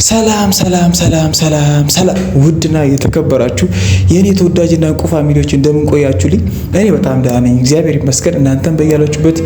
ሰላም ሰላም ሰላም ሰላም ሰላም ውድና የተከበራችሁ የኔ ተወዳጅና እንቁ ፋሚሊዎች እንደምን ቆያችሁልኝ? እኔ በጣም ደህና ነኝ፣ እግዚአብሔር ይመስገን። እናንተም በያላችሁበት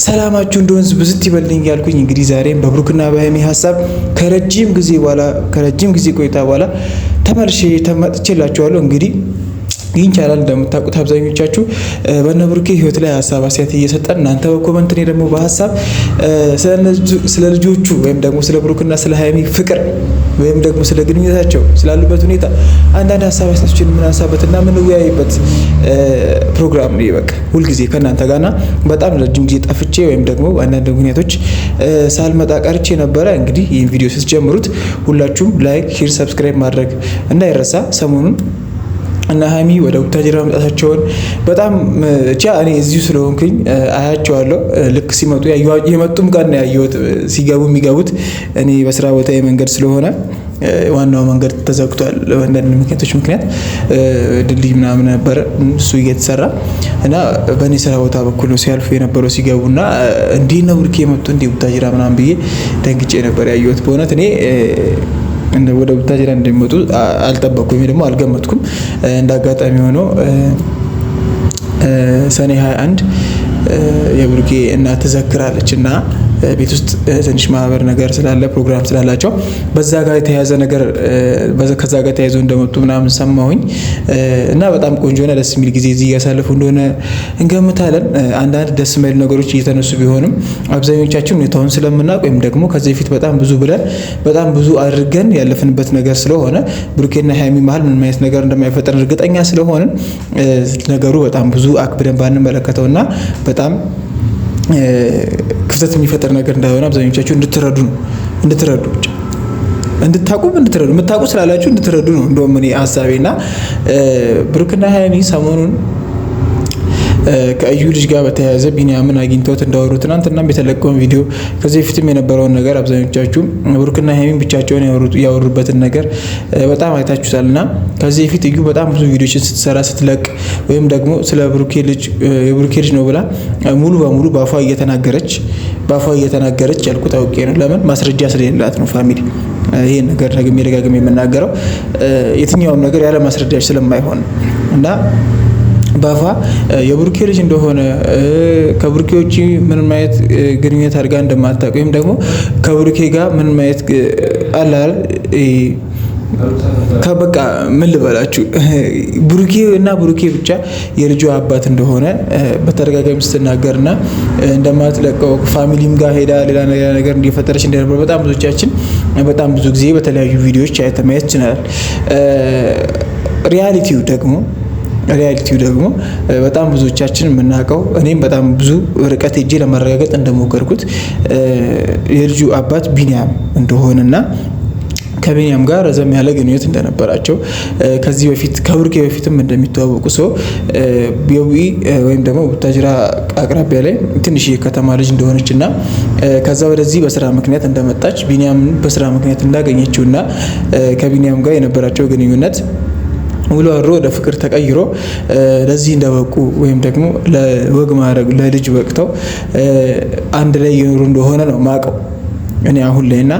ሰላማችሁ እንደ ወንዝ ብዝት ይበልኝ ያልኩኝ እንግዲህ ዛሬም በብሩክና በሀይሚ ሀሳብ ከረጅም ጊዜ ቆይታ በኋላ ተመልሼ ተመጥቼላችኋለሁ። እንግዲህ ይህን ቻናል እንደምታውቁት አብዛኞቻችሁ በእነ ብሩኬ ህይወት ላይ ሀሳብ አስተያየት እየሰጠን እናንተ በኮመንት እኔ ደግሞ በሀሳብ ስለ ልጆቹ ወይም ደግሞ ስለ ብሩክና ስለ ሀይሚ ፍቅር ወይም ደግሞ ስለ ግንኙነታቸው ስላሉበት ሁኔታ አንዳንድ ሀሳብ አስተያየቶችን የምናነሳበትና የምንወያይበት ፕሮግራም ነው። በቃ ሁልጊዜ ከእናንተ ጋርና በጣም ረጅም ጊዜ ጠፍቼ ወይም ደግሞ አንዳንድ ምክንያቶች ሳልመጣ ቀርቼ ነበረ። እንግዲህ ይህን ቪዲዮ ስትጀምሩት ሁላችሁም ላይክ፣ ሼር፣ ሰብስክራይብ ማድረግ እንዳይረሳ። ሰሞኑን እና ሀይሚ ወደ ቡታጅራ መምጣታቸውን በጣም እኔ እዚሁ ስለሆንኩኝ አያቸዋለሁ። ልክ ሲመጡ የመጡም ቀን ነው ያየሁት። ሲገቡ የሚገቡት እኔ በስራ ቦታ የመንገድ ስለሆነ ዋናው መንገድ ተዘግቷል። በአንዳንድ ምክንያት ድልድይ ምናምን ነበር እሱ እየተሰራ እና በእኔ ስራ ቦታ በኩል ሲያልፉ የነበረው ሲገቡና እንዴት ነው ብሩኬ የመጡ እንዴ ቡታጅራ ምናምን ብዬ ደንግጬ ነበር ያየሁት። በእውነት እኔ ወደ ቡታጅራ እንደሚመጡ አልጠበቅኩም፣ ደግሞ አልገመትኩም። እንዳጋጣሚ ሆኖ ሰኔ 21 የብሩኬ እናት ትዘክራለች እና ቤት ውስጥ ትንሽ ማህበር ነገር ስላለ ፕሮግራም ስላላቸው ከዛ ጋር ተያይዞ እንደመጡ ምናምን ሰማሁኝ እና በጣም ቆንጆና ደስ የሚል ጊዜ እዚህ እያሳለፉ እንደሆነ እንገምታለን። አንዳንድ ደስ የማይሉ ነገሮች እየተነሱ ቢሆንም አብዛኞቻችን ሁኔታውን ስለምናውቅ ወይም ደግሞ ከዚህ በፊት በጣም ብዙ ብለን በጣም ብዙ አድርገን ያለፍንበት ነገር ስለሆነ ብሩኬና ሀይሚ መሀል ምንም አይነት ነገር እንደማይፈጠር እርግጠኛ ስለሆንን ነገሩ በጣም ብዙ አክብደን ባንመለከተውና በጣም ክፍተት የሚፈጠር ነገር እንዳይሆን አብዛኞቻችሁ እንድትረዱ ብቻ የምታውቁ ስላላችሁ እንድትረዱ ነው እንደውም እኔ ሀሳቤና ብሩክና ሀይሚ ሰሞኑን ከእዩ ልጅ ጋር በተያያዘ ቢኒያምን አግኝተውት እንዳወሩ ትናንትናም የተለቀውን ቪዲዮ ከዚህ በፊትም የነበረውን ነገር አብዛኞቻችሁ ብሩክና ሀይሚን ብቻቸውን ያወሩበትን ነገር በጣም አይታችሁታልና ከዚህ በፊት እዩ በጣም ብዙ ቪዲዮችን ስትለቅ ወይም ደግሞ ስለ የብሩኬ ልጅ ነው ብላ ሙሉ በሙሉ ባፏ እየተናገረች ያልኩት አውቄ ነው። ለምን ማስረጃ ስለሌላት ነው። ፋሚሊ ይሄን ነገር ደጋግሜ የምናገረው የትኛውም ነገር ያለ ማስረጃ ስለማይሆን እና ባፋ የብሩኬ ልጅ እንደሆነ ከብሩኬ ውጪ ምንም ማየት ግንኙነት አድርጋ እንደማታውቅ ወይም ደግሞ ከብሩኬ ጋር ምንም ማየት አላል ከበቃ ምን ልበላችሁ ብሩኬ ብቻ የልጁ አባት እንደሆነ በተደጋጋሚ ስትናገርና እንደማትለቀው ፋሚሊም ጋር ሄዳ ሌላ ነገር እንዲፈጠረች እንደነበር በጣም ብዙዎቻችን በጣም ብዙ ጊዜ በተለያዩ ቪዲዮዎች ማየት ይችላል። ሪያሊቲው ደግሞ በጣም ብዙዎቻችን የምናውቀው እኔም በጣም ብዙ ርቀት ሄጄ ለማረጋገጥ እንደሞከርኩት የልጁ አባት ቢኒያም እንደሆነና ከቢኒያም ጋር ረዘም ያለ ግንኙነት እንደነበራቸው ከዚህ በፊት ከብሩኬ በፊትም እንደሚተዋወቁ ወይም ደግሞ ቡታጅራ አቅራቢያ ላይ ትንሽ የከተማ ልጅ እንደሆነችና ከዛ ወደዚህ በስራ ምክንያት እንደመጣች ቢኒያም በስራ ምክንያት እንዳገኘችውና ከቢኒያም ጋር የነበራቸው ግንኙነት ውሎ አድሮ ወደ ፍቅር ተቀይሮ ለዚህ እንደበቁ ወይም ደግሞ ለወግ ማድረግ ለልጅ በቅተው አንድ ላይ እየኖሩ እንደሆነ ነው ማቀው እኔ አሁን ላይና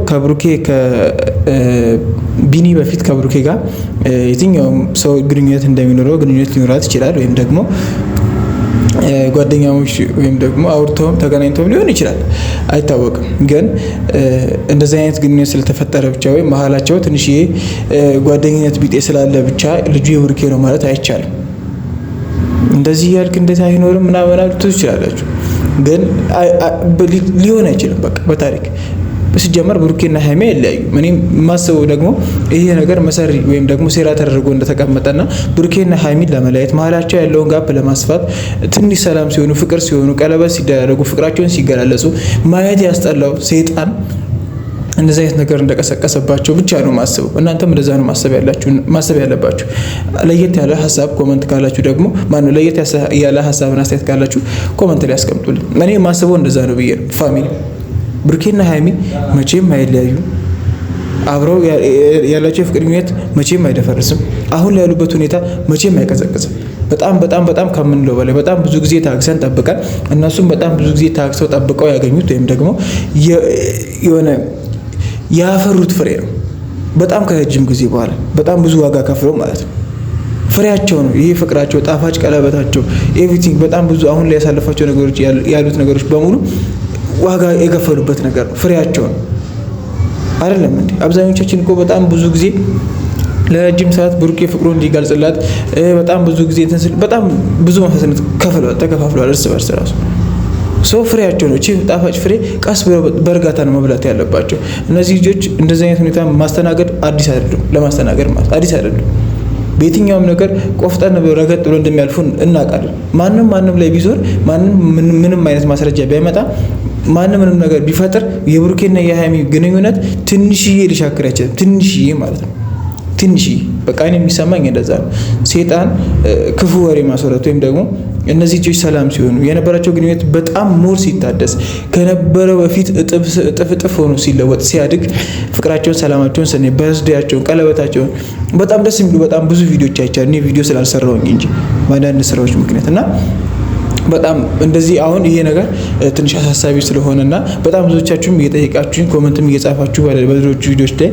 ከብሩኬ ከቢኒ በፊት ከብሩኬ ጋር የትኛውም ሰው ግንኙነት ሊኖራት ይችላል። ወይም ደግሞ ጓደኛሞች ወይም ደግሞ አውርተውም ተገናኝተውም ሊሆን ይችላል፣ አይታወቅም። ግን እንደዚህ አይነት ግንኙነት ስለተፈጠረ ብቻ ወይም መሀላቸው ትንሽዬ ጓደኝነት ቢጤ ስላለ ብቻ ልጁ የብሩኬ ነው ማለት አይቻልም። እንደዚህ ያልክ እንደዚህ አይኖርም ምናምን አልኩት ይችላላችሁ፣ ግን ሊሆን አይችልም። በቃ በታሪክ ሲጀመር ብሩኬና ሀይሚ አይለያዩ። እኔም የማስበው ደግሞ ይሄ ነገር መሰሪ ወይም ደግሞ ሴራ ተደርጎ እንደተቀመጠና ብሩኬና ሀይሚን ለመለያየት መሀላቸው ያለውን ጋፕ ለማስፋት ትንሽ ሰላም ሲሆኑ ፍቅር ሲሆኑ ቀለበት ሲደረጉ ፍቅራቸውን ሲገላለጹ ማየት ያስጠላው ሰይጣን እንደዚህ አይነት ነገር እንደቀሰቀሰባቸው ብቻ ነው ማስበው። እናንተም እንደዛ ነው ማሰብ ያለባችሁ። ለየት ያለ ሀሳብ ኮመንት ካላችሁ ደግሞ ለየት ያለ ሀሳብና አስተያየት ካላችሁ ኮመንት ላይ አስቀምጡልኝ። እኔ ማስበው እንደዛ ነው ብዬ ነው። ፋሚሊ ብሩኬና ሀይሚ መቼም አይለያዩ፣ አብረው ያላቸው የፍቅር ግንኙነት መቼም አይደፈርስም። አሁን ላይ ያሉበት ሁኔታ መቼም አይቀዘቅዝም። በጣም ከምንለው በላይ በጣም ብዙ ጊዜ ታግሰን ጠብቀን እነሱም በጣም ብዙ ጊዜ ታግሰው ጠብቀው ያገኙት ወይም ደግሞ የሆነ ያፈሩት ፍሬ ነው። በጣም ከረጅም ጊዜ በኋላ በጣም ብዙ ዋጋ ከፍለው ማለት ነው። ፍሬያቸው ነው ይሄ ፍቅራቸው፣ ጣፋጭ ቀለበታቸው፣ ኤቭሪቲንግ በጣም ብዙ አሁን ላይ ያሳለፋቸው ነገሮች ያሉት ነገሮች በሙሉ ዋጋ የከፈሉበት ነገር ነው። ፍሬያቸው ነው አይደለም እንዴ? አብዛኞቻችን እኮ በጣም ብዙ ጊዜ ለረጅም ሰዓት ብሩኬ ፍቅሩን እንዲገልጽላት በጣም ብዙ ጊዜ በጣም ብዙ መስዋዕትነት ተከፋፍለዋል እርስ በርስ ራሱ ሰው ፍሬያቸው ነው። እቺ ጣፋጭ ፍሬ ቀስ ብለው በእርጋታ ነው መብላት ያለባቸው። እነዚህ ልጆች እንደዚህ አይነት ሁኔታ ማስተናገድ አዲስ አይደለም፣ ለማስተናገድ ማለት አዲስ አይደለም። በየትኛውም ነገር ቆፍጠን ረገጥ ብሎ እንደሚያልፉ እናውቃለን። ማንም ላይ ቢዞር ምንም አይነት ማስረጃ ቢያመጣ ምንም ነገር ቢፈጥር የብሩኬና የሃይሚ ግንኙነት ትንሽዬ ሊሻክር አይችልም። ትንሽዬ ማለት ነው። ትንሽዬ በቃ እኔ የሚሰማኝ እንደዛ ነው። ሰይጣን ክፉ ወሬ ማስወራት ወይም ደግሞ እነዚህ ልጆች ሰላም ሲሆኑ የነበራቸው ግንኙነት በጣም ሞር ሲታደስ ከነበረው በፊት እጥፍ ሆኖ ሲለወጥ ሲያድግ ፍቅራቸውን፣ ሰላማቸውን ስናይ በርዝዴያቸውን፣ ቀለበታቸውን በጣም ደስ የሚሉ በጣም ብዙ ቪዲዮዎች አይቻልም። እኔ ቪዲዮ ስላልሰራሁኝ እንጂ በአንዳንድ ስራዎች ምክንያት እና በጣም እንደዚህ አሁን ይሄ ነገር ትንሽ አሳሳቢ ስለሆነና በጣም ብዙዎቻችሁም እየጠየቃችሁኝ ኮሜንትም እየጻፋችሁ በሌሎች ቪዲዮዎች ላይ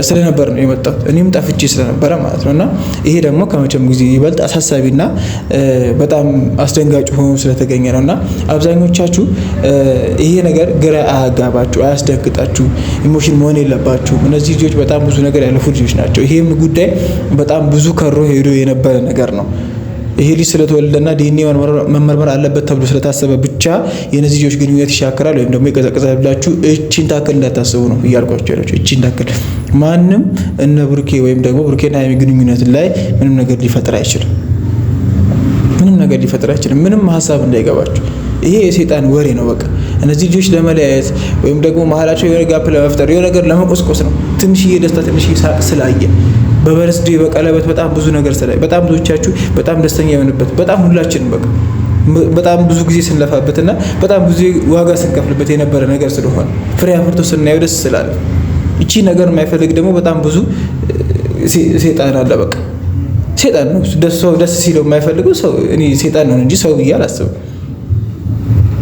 ስለነበር ነው የመጣሁት። እኔም ጠፍቼ ስለነበረ ማለት ነውና ይሄ ደግሞ ከመቼም ጊዜ ይበልጥ አሳሳቢና በጣም አስደንጋጭ ሆኖ ስለተገኘ ነውና አብዛኞቻችሁ ይሄ ነገር ግራ አያጋባችሁ፣ አያስደንግጣችሁ፣ ኢሞሽን መሆን የለባችሁ። እነዚህ ልጆች በጣም ብዙ ነገር ያለፉ ልጆች ናቸው። ይሄም ጉዳይ በጣም ብዙ ከሮ ሄዶ የነበረ ነገር ነው። ይሄ ልጅ ስለተወለደና ዲኤንኤ መመርመር አለበት ተብሎ ስለታሰበ ብቻ የነዚህ ልጆች ግንኙነት ይሻከራል ወይም ደግሞ ይቀዘቅዛል ብላችሁ እቺን ታክል እንዳታስቡ ነው እያልኳችሁ ያላችሁ። እቺን ታክል ማንም እነ ብሩኬ ወይም ደግሞ ብሩኬና ሃይሚ ግንኙነት ላይ ምንም ነገር ሊፈጥር አይችልም። ምንም ነገር ሊፈጥር አይችልም። ምንም ሀሳብ እንዳይገባችሁ። ይሄ የሰይጣን ወሬ ነው። በቃ እነዚህ ልጆች ለመለያየት ወይም ደግሞ መሀላቸው የሆነ ጋፕ ለመፍጠር የሆነ ነገር ለመቆስቆስ ነው። ትንሽዬ ደስታ፣ ትንሽዬ ሳቅ ስላየ በበርስዴ በቀለበት በጣም ብዙ ነገር ስላይ በጣም ብዙዎቻችሁ በጣም ደስተኛ የሆነበት በጣም ሁላችንም በጣም ብዙ ጊዜ ስንለፋበትና በጣም ብዙ ዋጋ ስንከፍልበት የነበረ ነገር ስለሆነ ፍሬ አፍርቶ ስናየው ደስ ስላለ እቺ ነገር የማይፈልግ ደግሞ በጣም ብዙ ሰይጣን አለ። በቃ ሰይጣን ነው። ደስ ሲለው የማይፈልገው ሰው እኔ ሰይጣን ነው እንጂ ሰው ብዬ አላስብም።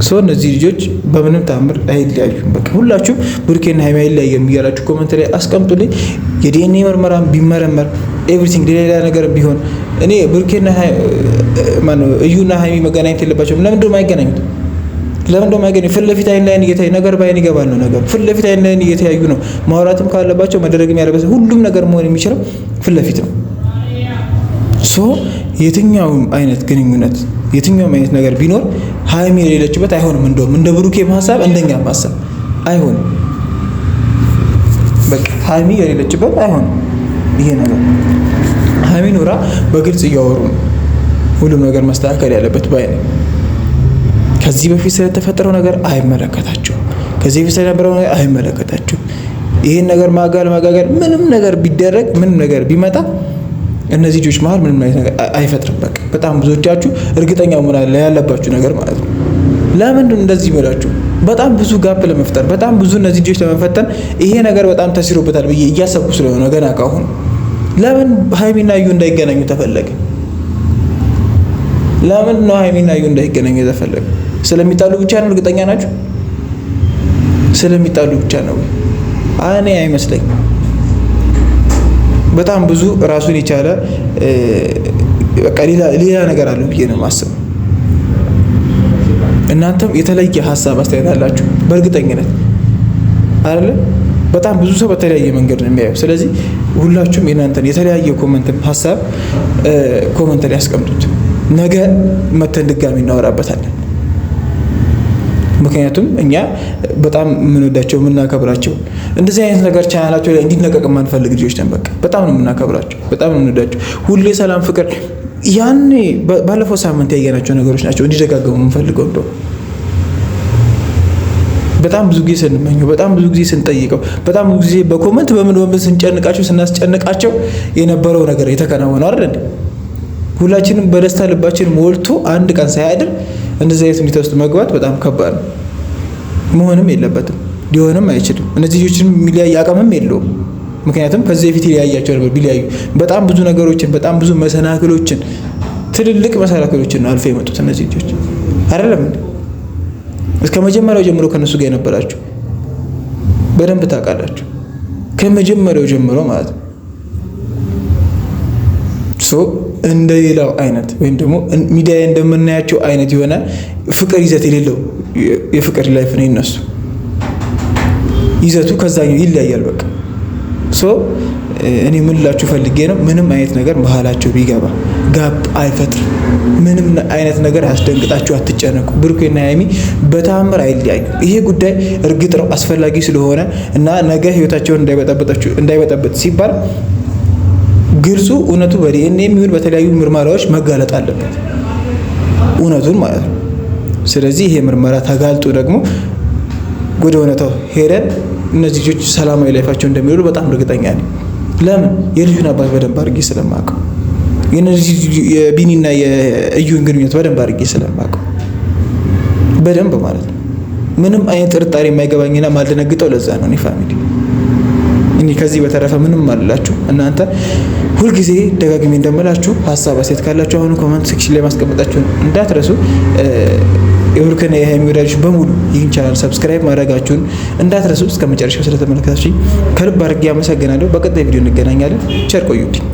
ሰው እነዚህ ልጆች በምንም ታምር አይለያዩም። በቃ ሁላችሁም ብሩኬና ሃይሚ አይለያዩም እያላችሁ ኮሜንት ላይ አስቀምጡልኝ። የዲኤንኤ ምርመራም ቢመረመር ኤቭሪቲንግ ሌላ ነገር ቢሆን እኔ ብሩኬና እዩና ሃይሚ መገናኘት የለባቸውም። ለምንድን ነው የማይገናኙት? ለምንድን ነው የማይገናኙት? ፊት ለፊት አይን ላይን እየተያዩ ነገር ባይን ይገባል ነው ነገር ፊት ለፊት አይን ላይን እየተያዩ ነው ማውራትም ካለባቸው መደረግም ያለበት ሁሉም ነገር መሆን የሚችለው ፊት ለፊት ነው። ሶ የትኛውም አይነት ግንኙነት የትኛውም አይነት ነገር ቢኖር ሃይሚ የሌለችበት አይሆንም። እንደውም እንደ ብሩኬ ሀሳብ እንደኛም ሀሳብ አይሆንም። በቃ ሃይሚ የሌለችበት አይሆንም። ይሄ ነገር ሃይሚ ኖራ በግልጽ እያወሩ ነው ሁሉም ነገር መስተካከል ያለበት ባይ ነኝ። ከዚህ በፊት ስለተፈጠረው ነገር አይመለከታችሁም። ከዚህ በፊት ስለነበረው ነገር አይመለከታችሁም። ይሄን ነገር ማጋል ምንም ነገር ቢደረግ ምንም ነገር ቢመጣ እነዚህ ልጆች መሀል ምንም አይነት ነገር አይፈጥርም። በቃ በጣም ብዙዎቻችሁ እርግጠኛ መሆን ያለባችሁ ነገር ማለት ነው። ለምንድን እንደዚህ ይመላችሁ? በጣም ብዙ ጋፕ ለመፍጠር በጣም ብዙ እነዚህ ልጆች ለመፈተን ይሄ ነገር በጣም ተሲሮበታል ብዬ እያሰብኩ ስለሆነ ገና ካሁን ለምን ሃይሚና እዩ እንዳይገናኙ ተፈለገ? ለምን ነው ሃይሚና እዩ እንዳይገናኙ ተፈለገ? ስለሚጣሉ ብቻ ነው? እርግጠኛ ናችሁ? ስለሚጣሉ ብቻ ነው? እኔ አይመስለኝም። በጣም ብዙ ራሱን የቻለ በቃ ሌላ ነገር አለው ብዬ ነው የማስበው። እናንተም የተለየ ሀሳብ አስተያየት አላችሁ በእርግጠኝነት አይደለ? በጣም ብዙ ሰው በተለያየ መንገድ ነው የሚያየው። ስለዚህ ሁላችሁም የእናንተን የተለያየ ሀሳብ ኮመንት ላይ ያስቀምጡት። ነገ መተን ድጋሚ እናወራበታለን። ምክንያቱም እኛ በጣም የምንወዳቸው የምናከብራቸው እንደዚህ አይነት ነገር ቻናላቸው ላይ እንዲለቀቅ የማንፈልግ ልጆች ነን። በቃ በጣም ነው የምናከብራቸው፣ በጣም ነው የምንወዳቸው። ሁሌ ሰላም፣ ፍቅር ያኔ ባለፈው ሳምንት ያየናቸው ነገሮች ናቸው እንዲደጋገሙ የምንፈልገው። እንደው በጣም ብዙ ጊዜ ስንመኘው፣ በጣም ብዙ ጊዜ ስንጠይቀው፣ በጣም ብዙ ጊዜ በኮመንት በምን ስንጨንቃቸው ስናስጨንቃቸው የነበረው ነገር የተከናወነው አይደል? ሁላችንም በደስታ ልባችን ሞልቶ አንድ ቀን ሳያድር እንደዚህ አይነት ሁኔታ ውስጥ መግባት በጣም ከባድ ነው። መሆንም የለበትም፣ ሊሆንም አይችልም። እነዚህ ልጆችን የሚለያይ አቅምም የለውም። ምክንያቱም ከዚህ በፊት ሊያያቸው ነበር። ቢለያዩ በጣም ብዙ ነገሮችን በጣም ብዙ መሰናክሎችን ትልልቅ መሰናክሎችን ነው አልፈው የመጡት እነዚህ ልጆች አይደለም። እስከ መጀመሪያው ጀምሮ ከነሱ ጋር የነበራችሁ በደንብ ታውቃላችሁ። ከመጀመሪያው ጀምሮ ማለት ነው። እንደ ሌላው አይነት ወይም ደግሞ ሚዲያ እንደምናያቸው አይነት የሆነ ፍቅር ይዘት የሌለው የፍቅር ላይፍ ነው የነሱ ይዘቱ ከዛኛው ይለያል። በቃ እኔ ምን ልላችሁ ፈልጌ ነው፣ ምንም አይነት ነገር መሀላቸው ቢገባ ጋብ አይፈጥርም። ምንም አይነት ነገር አያስደንግጣችሁ፣ አትጨነቁ። ብሩክና ሀይሚ በተአምር አይለያዩ። ይሄ ጉዳይ እርግጥ ነው አስፈላጊ ስለሆነ እና ነገ ህይወታቸውን እንዳይበጠበጥ ሲባል ግልጹ እውነቱ በዲኤንኤ የሚሆን በተለያዩ ምርመራዎች መጋለጥ አለበት፣ እውነቱን ማለት ነው። ስለዚህ ይሄ ምርመራ ተጋልጦ ደግሞ ወደ እውነታው ሄደን እነዚህ ልጆች ሰላማዊ ላይፋቸው እንደሚኖሩ በጣም እርግጠኛ ነኝ። ለምን? የልጁን አባት በደንብ አድርጌ ስለማውቀው፣ የነዚህ የቢኒና የእዩን ግንኙነት በደንብ አድርጌ ስለማውቀው፣ በደንብ ማለት ነው። ምንም አይነት ጥርጣሬ የማይገባኝና ማልደነግጠው ለዛ ነው። እኔ ፋሚሊ እኔ ከዚህ በተረፈ ምንም አልላችሁ። እናንተ ሁልጊዜ ደጋግሜ እንደምላችሁ ሀሳብ አስተያየት ካላችሁ አሁን ኮሜንት ሴክሽን ላይ ማስቀመጣችሁን እንዳትረሱ። የብሩክና የሀይሚ ወዳጆች በሙሉ ይህን ቻናል ሰብስክራይብ ማድረጋችሁን እንዳትረሱ። እስከ መጨረሻው ስለተመለከታችሁኝ ከልብ አድርጌ አመሰግናለሁ። በቀጣይ ቪዲዮ እንገናኛለን። ቸር ቆዩልኝ።